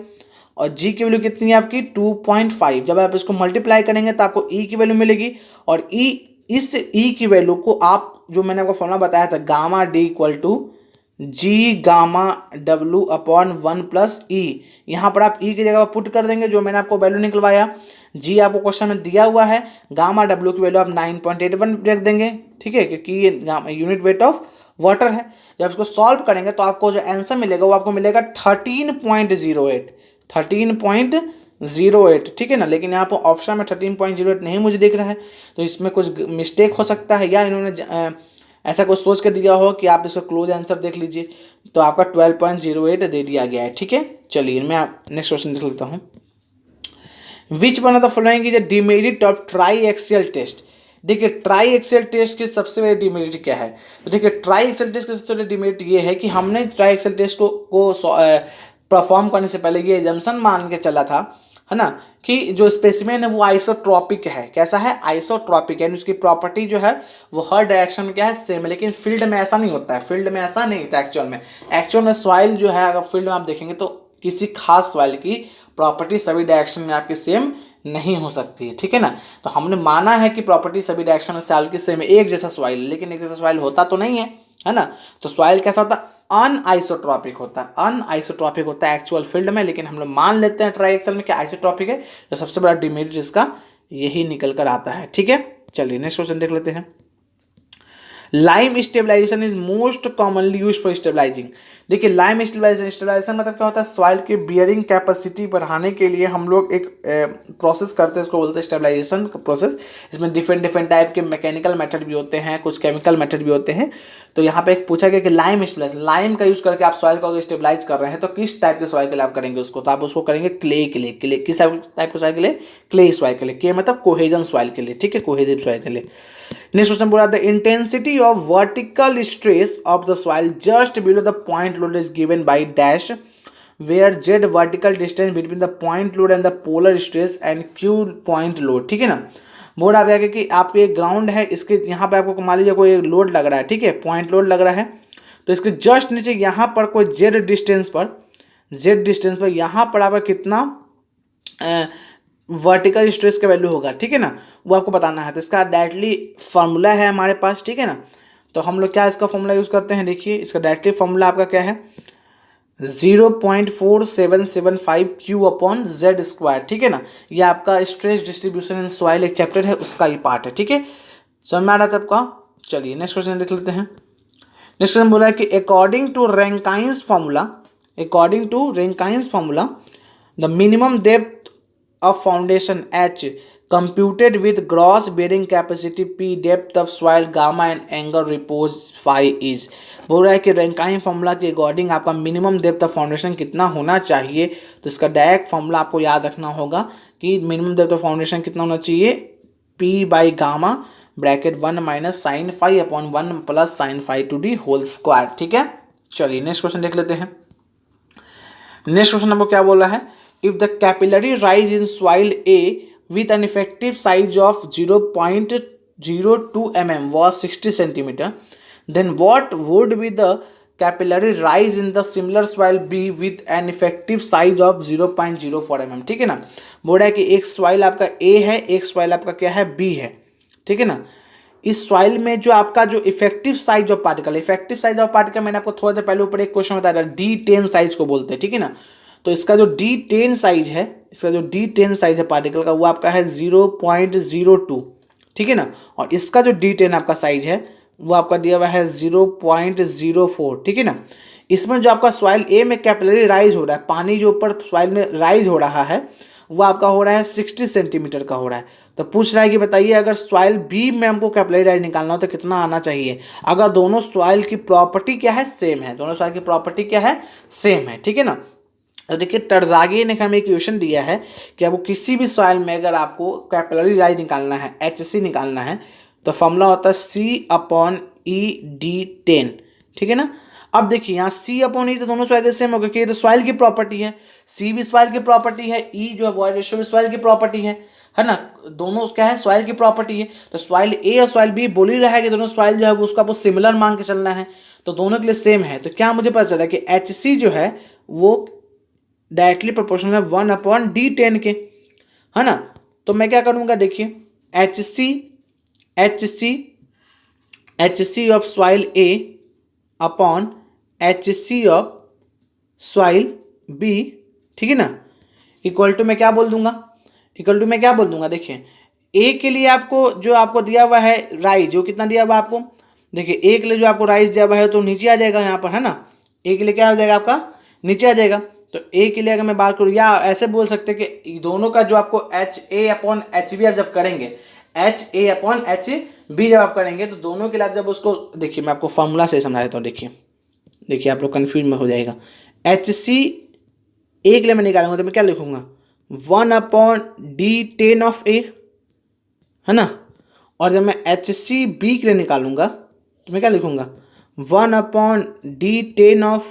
और G की वैल्यू कितनी है आपकी 2.5। जब आप इसको मल्टीप्लाई करेंगे तो आपको E की वैल्यू मिलेगी, और इस E की वैल्यू को आप जो मैंने आपको फॉर्मूला बताया था gamma D equal to G gamma W upon 1 plus E, यहाँ पर आप ई की जगह पुट कर देंगे जो मैंने आपको वैल्यू निकलवाया। जी आपको क्वेश्चन में दिया हुआ है, गामा डब्लू की वैल्यू आप 9.81 रख देंगे, ठीक है, क्योंकि ये यूनिट वेट ऑफ वाटर है। जब इसको सॉल्व करेंगे तो आपको जो आंसर मिलेगा वो आपको मिलेगा 13.08, 13.08, ठीक है ना। लेकिन यहाँ पर ऑप्शन में 13.08 नहीं मुझे दिख रहा है, तो इसमें कुछ मिस्टेक हो सकता है, या इन्होंने ऐसा कुछ सोच कर दिया हो कि आप इसका क्लोज आंसर देख लीजिए। तो आपका 12.08 दे दिया गया है, ठीक है। चलिए मैं नेक्स्ट क्वेश्चन देख लेता हूँ। Which one of the following is a demerit of triaxial test. देखिए ट्राई एक्सेल टेस्ट की सबसे बड़ी डिमेरिट क्या है, तो देखिए ट्राई एक्सेल टेस्ट की सबसे बड़ी डिमेरिट ये है कि हमने ट्राई एक्सेल टेस्ट को परफॉर्म करने से पहले ये एजम्पशन मान के चला था, है ना, कि जो स्पेसिमेन है वो आइसोट्रॉपिक है। कैसा है? आइसोट्रॉपिक, यानी उसकी प्रॉपर्टी जो है वो हर डायरेक्शन में क्या है, सेम है। लेकिन फील्ड में ऐसा नहीं होता है, फील्ड में ऐसा नहीं होता एक्चुअल में सॉइल जो है, अगर फील्ड में आप देखेंगे तो किसी खास सॉइल की प्रॉपर्टी सभी डायरेक्शन में आपकी सेम नहीं हो सकती है, ठीक है ना। तो हमने माना है कि प्रॉपर्टी सभी डायरेक्शन में सॉइल की सेम है, एक जैसा सॉइल, लेकिन एक जैसा सॉइल होता तो नहीं है ना। तो सॉइल कैसा होता है? अनआइसोट्रॉपिक होता है, अनआइसोट्रॉपिक होता है एक्चुअल फील्ड में, लेकिन हम लोग मान लेते हैं ट्राई एक्सेल में कि आइसोट्रॉपिक है। तो सबसे बड़ा डिमेरिट इसका यही निकल कर आता है, ठीक है। चलिए नेक्स्ट क्वेश्चन देख लेते हैं। Lime stabilization is most commonly use for stabilizing. देखिए लाइम स्टेबलाइजेशन मतलब क्या होता है, सॉइल की बियरिंग कैपेसिटी बढ़ाने के लिए हम लोग एक प्रोसेस करते हैं, इसको बोलते हैं स्टेबलाइजेशन प्रोसेस। इसमें डिफरेंट टाइप के मैकेनिकल मेथड भी होते हैं, कुछ केमिकल मेथड भी होते हैं। तो यहाँ पे एक पूछा गया कि लाइम स्टेबलाइजेशन, लाइम का यूज करके आप सॉइल को स्टेबलाइज कर रहे हैं, तो किस टाइप के सॉइल के लिए आप करेंगे उसको? तो आप उसको करेंगे क्ले के लिए। क्ले किस टाइप के सॉइल के लिए? क्ले सॉइल के लिए। के मतलब कोहेजन सॉइल के लिए, ठीक है, कोहेजिव सॉइल के लिए। नेक्स्ट क्वेश्चन बोला, the intensity of vertical stress of the soil just below the point load is given by dash where Z vertical distance between the point load and the polar stress and Q point load, ठीक है ना। Board आप आगे कि आपके एक ground है, इसके यहाँ पे आपको मान लीजिए कोई लोड लग रहा है, ठीक है, पॉइंट लोड लग रहा है, तो इसके जस्ट नीचे यहाँ पर कोई जेड डिस्टेंस पर यहाँ पर आपका कितना वर्टिकल स्ट्रेस का वैल्यू होगा, ठीक है ना, वो आपको बताना है। तो इसका डायरेक्टली फार्मूला है हमारे पास, ठीक है ना। तो हम लोग क्या इसका फॉर्मूला यूज़ करते हैं, देखिए इसका डायरेक्टली फार्मूला आपका क्या है, 0.4775 क्यू अपॉन जेड स्क्वायर, ठीक है ना। ये आपका स्ट्रेस डिस्ट्रीब्यूशन इन सॉइल एक चैप्टर है, उसका ही पार्ट है, ठीक है। समझ में आ रहा था आपका। चलिए नेक्स्ट क्वेश्चन देख लेते हैं। नेक्स्ट क्वेश्चन बोला है कि according to Rankine's formula the minimum depth of foundation H computed with gross bearing capacity P, depth of soil gamma and angle repose phi is। बोल रहा है कि रैंकाइन फार्मूला के अकॉर्डिंग आपका मिनिमम डेप्थ ऑफ फाउंडेशन कितना होना चाहिए। तो इसका डायरेक्ट फार्मूला आपको याद रखना होगा कि मिनिमम डेप्थ ऑफ फाउंडेशन कितना होना चाहिए, P by gamma bracket 1 minus sine phi upon 1 plus sine phi to D whole square, ठीक है। चलिए नेक्स्ट क्वेश्चन देख लेते हैं। नेक्स्ट क्वेश्चन आपको क्या बोला है, if the capillary rise in soil A with an effective size of 0.02 mm was 60 centimeter, then what would be the capillary rise in the similar soil B with an effective size of 0.04 mm, ठीक है ना। बोल रहा है कि एक soil आपका A है, एक सॉइल आपका क्या है, B है, ठीक है ना। इस सॉइल में जो आपका जो इफेक्टिव साइज ऑफ पार्टिकल मैंने आपको थोड़ा देर पहले ऊपर एक क्वेश्चन बताया था, D10 साइज को बोलते हैं, ठीक है ना। तो इसका जो D10 साइज है, पार्टिकल का, वो आपका है 0.02, ठीक है ना। और इसका जो D10 आपका साइज है वो आपका दिया हुआ है 0.04, ठीक है ना। इसमें जो आपका सॉइल ए में कैपिलरी राइज हो रहा है, पानी जो ऊपर सॉइल में राइज हो रहा है वो आपका हो रहा है 60 सेंटीमीटर का हो रहा है। तो पूछ रहा है कि बताइए अगर सॉइल बी में हमको कैपिलरी राइज निकालना हो तो कितना आना चाहिए, अगर दोनों सॉइल की प्रॉपर्टी क्या है, सेम है, ठीक है ना। तो देखिए टर्जागी ने हमें एक क्वेश्चन दिया है कि आपको किसी भी सॉइल में अगर आपको कैपिलरी राइज निकालना है, HC निकालना है, तो फॉर्मूला होता है C/E/D10, ठीक है ना। अब देखिए यहाँ C/E तो दोनों सॉइल के सेम हो, क्योंकि ये तो सॉइल की प्रॉपर्टी है, C भी सॉइल की प्रॉपर्टी है, E जो है वॉइड रेशियो भी सॉइल की प्रॉपर्टी है ना। दोनों क्या है, सॉइल की प्रॉपर्टी है। तो सॉइल A और सॉइल B बोल ही रहा है कि दोनों सॉइल जो है वो उसको आपको सिमिलर मान के चलना है, तो दोनों के लिए सेम है। तो क्या मुझे पता चला कि HC जो है वो डायरेक्टली प्रोपोर्शनल है 1/D10 के, है ना। तो मैं क्या करूँगा, देखिए HC of soil A upon HC of soil B, ठीक है ना, इक्वल टू मैं क्या बोल दूंगा, देखिए A के लिए आपको जो आपको दिया हुआ है राइज, जो कितना दिया हुआ आपको देखिए ए के लिए जो आपको राइज दिया हुआ है तो नीचे आ जाएगा यहाँ पर, है ना। ए के लिए क्या हो जाएगा आपका, नीचे आ जाएगा। तो ए के लिए अगर मैं बात करूँ, या ऐसे बोल सकते हैं कि दोनों का जो आपको H A upon H B आप जब करेंगे, H A upon H B जब आप करेंगे तो दोनों के लिए आप जब उसको, देखिए मैं आपको फॉर्मूला से समझा देता हूँ। देखिए आप लोग कन्फ्यूज में हो जाएगा। एच सी ए के लिए मैं निकालूंगा तो मैं क्या लिखूंगा, 1/d10 ऑफ ए, है ना। और जब मैं एच सी बी के लिए निकालूंगा तो मैं क्या लिखूंगा, 1/d10 ऑफ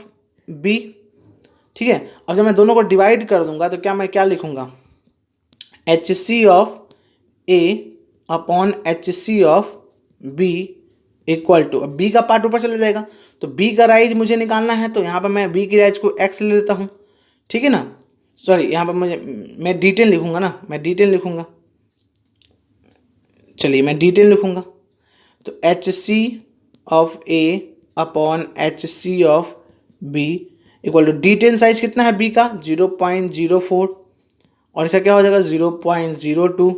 बी, ठीक है। अब जब मैं दोनों को डिवाइड कर दूंगा तो मैं क्या लिखूंगा, H C of A upon H C of B equal to, अब बी का पार्ट ऊपर चला जाएगा तो बी का राइज मुझे निकालना है, तो यहाँ पर मैं बी की राइज को एक्स ले लेता हूँ, ठीक है ना। सॉरी यहाँ पर मैं D10 लिखूंगा ना, मैं D10 लिखूंगा, चलिए मैं D10 लिखूंगा। तो H C of A upon H C of B equal to D10 size कितना है बी का, 0.04, और इसका क्या हो जाएगा 0.02,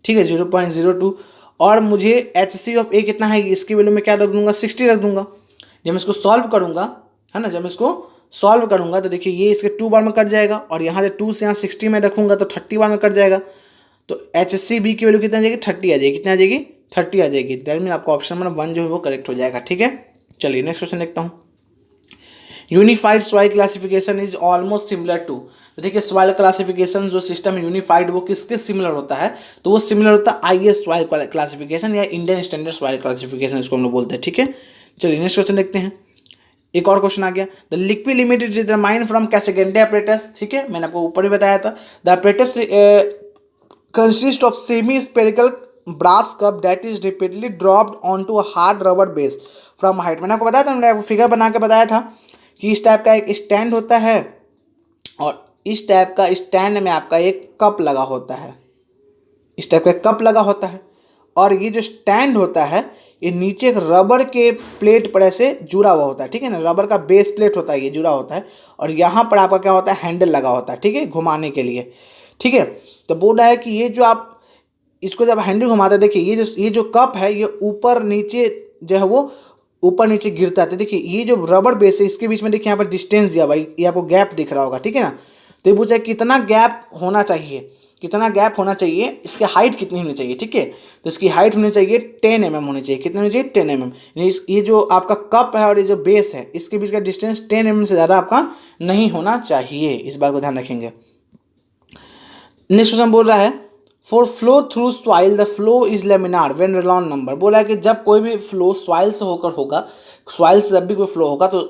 ठीक है 0.02। और मुझे एच सी ऑफ ए कितना है, इसकी वैल्यू में क्या रख दूंगा, 60 रख दूंगा। जब मैं इसको सॉल्व करूंगा, है ना, जब मैं इसको सॉल्व करूंगा तो देखिए ये इसके 2 बार में कट जाएगा, और यहाँ से 2 से यहाँ 60 में रखूंगा तो 30 बार में कट जाएगा। तो एच सी बी की वैल्यू कितना आ जाएगी, 30 आ जाएगी, कितना आ जाएगी, 30 आ जाएगी। दैट मीन आपका ऑप्शन नंबर 1 जो है वो करेक्ट हो जाएगा, ठीक है। चलिए नेक्स्ट क्वेश्चन देखता हूँ। Unified soil classification is almost similar to, तो देखिए सॉइल क्लासिफिकेशन जो सिस्टम है यूनिफाइड वो किसके सिमिलर होता है, तो वो सिमिलर होता है आईएस सॉइल क्लासिफिकेशन या इंडियन स्टैंडर्ड सॉइल क्लासिफिकेशन इसको हम लोग बोलते हैं, ठीक है। चलिए नेक्स्ट क्वेश्चन देखते हैं। एक और क्वेश्चन आ गया, the liquid limit is determined from Casagrande apparatus, ठीक है, मैंने आपको ऊपर ही बताया था। The apparatus consist of semi spherical brass cup that is repeatedly dropped onto a hard rubber base from height. मैंने आपको बताया था, मैंने आपको फिगर बना के बताया था कि इस टाइप का एक स्टैंड होता है और इस टाइप का स्टैंड में आपका एक कप लगा होता है, इस टाइप का कप लगा होता है, और ये जो स्टैंड होता है ये नीचे एक रबर के प्लेट पर ऐसे जुड़ा हुआ होता है, ठीक है ना, रबर का बेस प्लेट होता है, ये जुड़ा होता है, और यहाँ पर आपका क्या होता है, हैंडल लगा होता है, ठीक है, घुमाने के लिए, ठीक है। तो बोल रहा है कि ये जो आप इसको जब हैंडल घुमाते हैं, देखिए ये जो कप है ये ऊपर नीचे जो है वो ऊपर नीचे गिरता है। तो देखिए ये जो रबर बेस है इसके बीच में देखिए यहाँ पर डिस्टेंस दिया भाई, ये आपको गैप दिख रहा होगा, ठीक है ना। तो ये पूछा कितना गैप होना चाहिए, कितना गैप होना चाहिए, इसकी हाइट कितनी होनी चाहिए, ठीक है। तो इसकी हाइट होनी चाहिए 10 mm होनी चाहिए, कितनी होनी चाहिए 10 mm। ये जो आपका कप है और ये जो बेस है इसके बीच का डिस्टेंस 10 mm से ज़्यादा आपका नहीं होना चाहिए, इस बात को ध्यान रखेंगे। नेक्स्ट क्वेश्चन बोल रहा है, for flow through soil the flow is laminar when रेलॉन नंबर, बोला है कि जब कोई भी फ्लो सॉइल से होकर होगा, सॉइल से जब भी कोई फ्लो होगा तो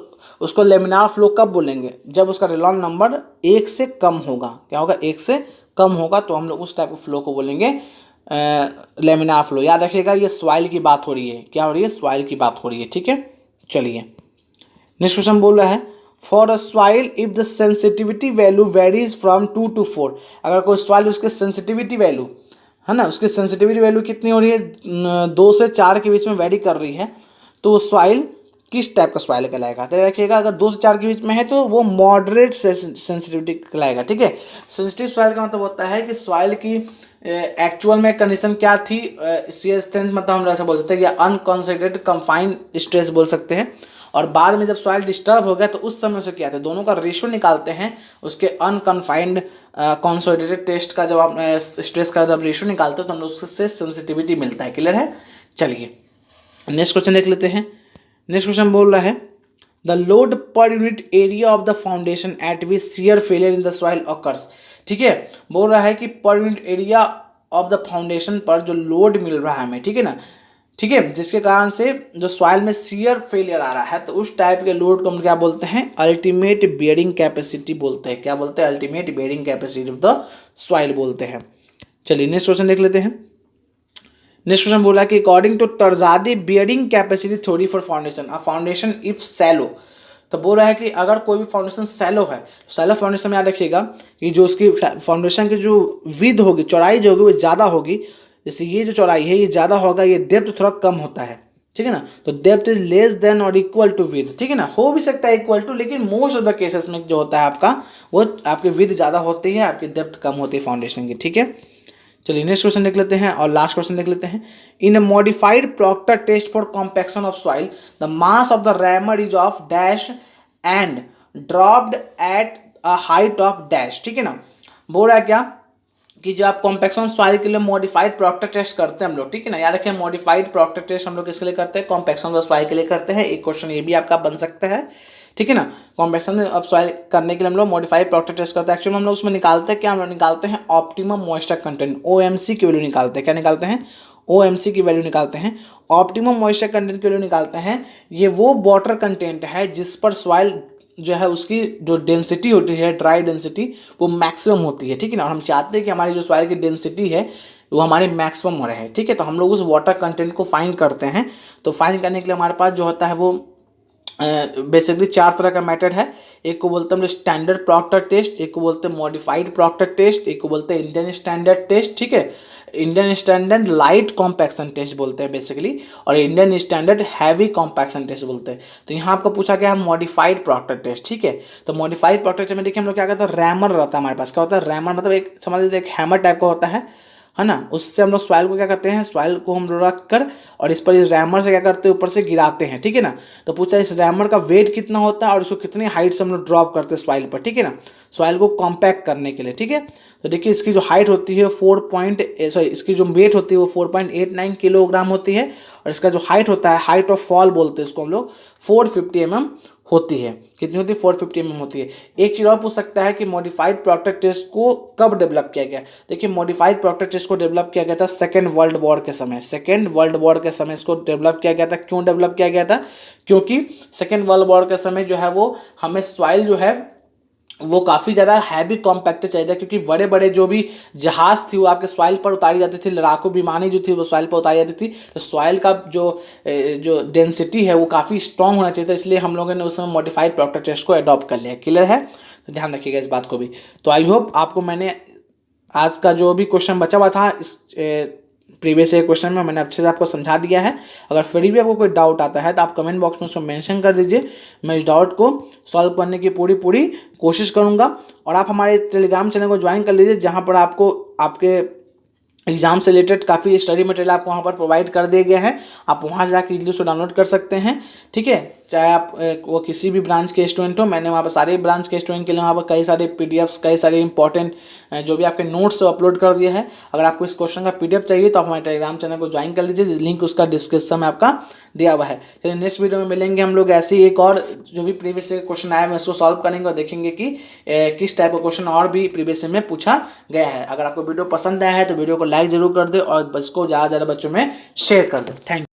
उसको लेमिनार फ्लो कब बोलेंगे, जब उसका रेलॉन नंबर 1 से कम होगा। क्या होगा, 1 से कम होगा तो हम लोग उस टाइप के फ्लो को बोलेंगे लेमिनार फ्लो। याद रखिएगा ये सॉइल की बात हो रही है, क्या हो रही है, सॉइल की बात हो रही है, ठीक है। चलिए नेक्स्ट क्वेश्चन बोल रहा है, for a soil if the sensitivity value varies from 2 to 4, अगर कोई सॉइल उसके सेंसिटिविटी वैल्यू, है ना, उसकी सेंसिटिविटी वैल्यू कितनी हो रही है, 2 से 4 के बीच में वेरी कर रही है, तो वो सॉइल किस टाइप का सॉइल कहलाएगा। तो रखिएगा अगर 2 से 4 के बीच में है तो वो मॉडरेट सेंसिटिविटी कहलाएगा, ठीक है। सेंसिटिव सॉइल का मतलब होता है कि सॉइल की एक्चुअल में कंडीशन क्या थी, मतलब हम ऐसा बोल सकते हैं कि अनकॉन्सेंट्रेटेड कंफाइंड स्ट्रेस बोल सकते हैं, और बाद में जब सॉइल डिस्टर्ब हो गया तो उस समय उसे क्या है, दोनों का रेशियो निकालते हैं, उसके अनकन्फाइंड कॉन्सोलिडेटेड टेस्ट का जब आप स्ट्रेस का जब रेशियो निकालते हो तो हम उससे सेंसिटिविटी मिलता है। क्लियर है। चलिए नेक्स्ट क्वेश्चन देख लेते हैं। नेक्स्ट क्वेश्चन बोल रहा है, the load per unit area of the foundation eight which shear failure in the soil occurs, ठीक है। बोल रहा है कि per unit area of the foundation पर जो लोड मिल रहा है हमें, ठीक है ना, ठीक है, जिसके कारण से जो सॉइल में शियर फेलियर आ रहा है तो उस टाइप के लोड को हम क्या बोलते हैं, अल्टीमेट बेयरिंग कैपेसिटी बोलते हैं। क्या बोलते हैं, ultimate bearing capacity of the soil बोलते हैं। चलिए नेक्स्ट क्वेश्चन देख लेते हैं। नेक्स्ट क्वेश्चन बोला कि according to Terzaghi bearing capacity theory for foundation, a foundation if shallow, तो बोल रहा है कि अगर कोई भी फाउंडेशन सैलो है, सैलो फाउंडेशन में याद रखिएगा कि जो उसकी फाउंडेशन की जो विड्थ होगी, चौड़ाई जो होगी वो ज़्यादा होगी, जैसे ये जो चौड़ाई है ये ज़्यादा होगा, ये डेप्थ थोड़ा कम होता है, ठीक है ना। तो डेप्थ इज लेस देन और इक्वल टू विड्थ, ठीक है ना, हो भी सकता है इक्वल टू, लेकिन मोस्ट ऑफ द केसेस में जो होता है आपका वो आपकी विड्थ ज़्यादा होती है, आपकी डेप्थ कम होती है फाउंडेशन की, ठीक है। चलिए नेक्स्ट क्वेश्चन देख लेते हैं और लास्ट क्वेश्चन देख लेते हैं। In a modified Proctor test for compaction of soil the mass of the rammer is of dash and dropped at a height of dash. ठीक है ना, बोल रहा है क्या कि जो आप कॉम्पैक्शन सॉइल के लिए मॉडिफाइड प्रॉक्टर टेस्ट करते हैं हम लोग, ठीक है ना, याद रखें मॉडिफाइड प्रॉक्टर टेस्ट हम लोग किसके लिए करते हैं, कॉम्पैक्शन ऑफ सॉइल के लिए करते हैं। एक क्वेश्चन ये भी आपका बन सकता है, ठीक है ना। कॉम्पैक्शन ऑफ सॉइल करने के लिए हम लोग मॉडिफाइड प्रॉक्टर टेस्ट करते हैं। एक्चुअली हम लोग उसमें निकालते हैं क्या, हम लोग निकालते हैं ऑप्टिमम मॉइस्चर कंटेंट, OMC की वैल्यू निकालते हैं। क्या निकालते हैं, OMC की वैल्यू निकालते हैं। ऑप्टिमम मॉइस्चर कंटेंट की वैल्यू निकालते हैं। ये वो वाटर कंटेंट है जिस पर सॉइल जो है उसकी जो डेंसिटी होती है, ड्राई डेंसिटी, वो मैक्सिमम होती है, ठीक है ना। और हम चाहते हैं कि हमारी जो सॉइल की डेंसिटी है वो हमारी मैक्सिमम हो रहे, ठीक है। तो हम लोग उस वाटर कंटेंट को फाइंड करते हैं। तो फाइंड करने के लिए हमारे पास जो होता है वो बेसिकली 4 तरह का मेथड है। एक को बोलते हैं हम स्टैंडर्ड प्रॉक्टर टेस्ट, एक को बोलते हैं मॉडिफाइड प्रॉक्टर टेस्ट, एक को बोलते हैं इंडियन स्टैंडर्ड टेस्ट, ठीक है। Indian standard light compaction test बोलते हैं बेसिकली, और Indian standard heavy compaction test बोलते हैं। तो यहाँ आपको पूछा गया है मॉडिफाइड प्रॉक्टर टेस्ट, ठीक है। तो मॉडिफाइड प्रॉक्टर टेस्ट में देखिए हम लोग क्या करते हैं, रैमर रहता है हमारे पास। क्या होता है रैमर, मतलब एक समझ लीजिए एक हैमर टाइप का होता है ना। उससे हम लोग सॉइल को क्या करते हैं, सॉइल को हम लोग रख कर और इस पर इस रैमर से क्या करते हैं, ऊपर से गिराते हैं, ठीक है ना। तो पूछा इस रैमर का वेट कितना होता है और इसको कितनी हाइट से हम लोग ड्रॉप करते हैं सॉइल पर, ठीक है ना, सॉइल को कॉम्पैक्ट करने के लिए, ठीक है। तो देखिए इसकी जो हाइट होती है इसकी जो वेट होती है वो 4.89 किलोग्राम होती है, और इसका जो हाइट होता है, हाइट ऑफ फॉल बोलते हैं इसको हम लोग, 450 mm होती है। कितनी होती है, 450 mm होती है। एक चीज़ और पूछ सकता है कि मॉडिफाइड प्रॉक्टर टेस्ट को कब डेवलप किया गया। देखिए मॉडिफाइड प्रॉक्टर टेस्ट को डेवलप किया गया था सेकेंड वर्ल्ड वॉर के समय। सेकेंड वर्ल्ड वॉर के समय इसको डेवलप किया गया था। क्यों डेवलप किया गया था, क्योंकि सेकेंड वर्ल्ड वॉर के समय जो है वो हमें सॉइल जो है वो काफ़ी ज़्यादा हैवी कॉम्पैक्ट चाहिए, क्योंकि बड़े बड़े जो भी जहाज़ थी वो आपके सॉइल पर उतारी जाती थी, लड़ाकू विमानें जो थी वो सॉइल पर उतारी जाती थी। तो सॉइल का जो डेंसिटी है वो काफ़ी स्ट्रॉन्ग होना चाहिए था, इसलिए हम लोगों ने उस समय मॉडिफाइड प्रॉक्टर टेस्ट को अडॉप्ट कर लिया। क्लियर है, तो ध्यान रखिएगा इस बात को भी। तो आई होप आपको मैंने आज का जो भी क्वेश्चन बचा हुआ था इस प्रीवियस ईयर क्वेश्चन में मैंने अच्छे से आपको समझा दिया है। अगर फिर भी आपको कोई डाउट आता है तो आप कमेंट बॉक्स में उसको मेंशन कर दीजिए, मैं इस डाउट को सॉल्व करने की पूरी कोशिश करूंगा। और आप हमारे टेलीग्राम चैनल को ज्वाइन कर लीजिए, जहां पर आपको आपके एग्जाम से रिलेटेड काफ़ी स्टडी मटेरियल आपको वहाँ पर प्रोवाइड कर दिए गए हैं। आप वहाँ जाकर इजीली उसको डाउनलोड कर सकते हैं, ठीक है। चाहे आप वो किसी भी ब्रांच के स्टूडेंट हो, मैंने वहाँ पर सारे ब्रांच के स्टूडेंट के लिए वहाँ पर कई सारे PDFs, कई सारे इंपॉर्टेंट जो भी आपके नोट्स अपलोड कर दिए हैं। अगर आपको इस क्वेश्चन का PDF चाहिए तो आप हमारे टेलीग्राम चैनल को ज्वाइन कर लीजिए, लिंक उसका डिस्क्रिप्शन में आपका दिया हुआ है। चलिए नेक्स्ट वीडियो में मिलेंगे हम लोग, ऐसे ही एक और जो भी प्रीवियस क्वेश्चन आया है उसको सॉल्व करेंगे और देखेंगे कि किस टाइप का क्वेश्चन और भी प्रीवियस में पूछा गया है। अगर आपको वीडियो पसंद आया है तो वीडियो को लाइक जरूर कर दे और इसको ज़्यादा से ज़्यादा बच्चों में शेयर कर दे। Thank you.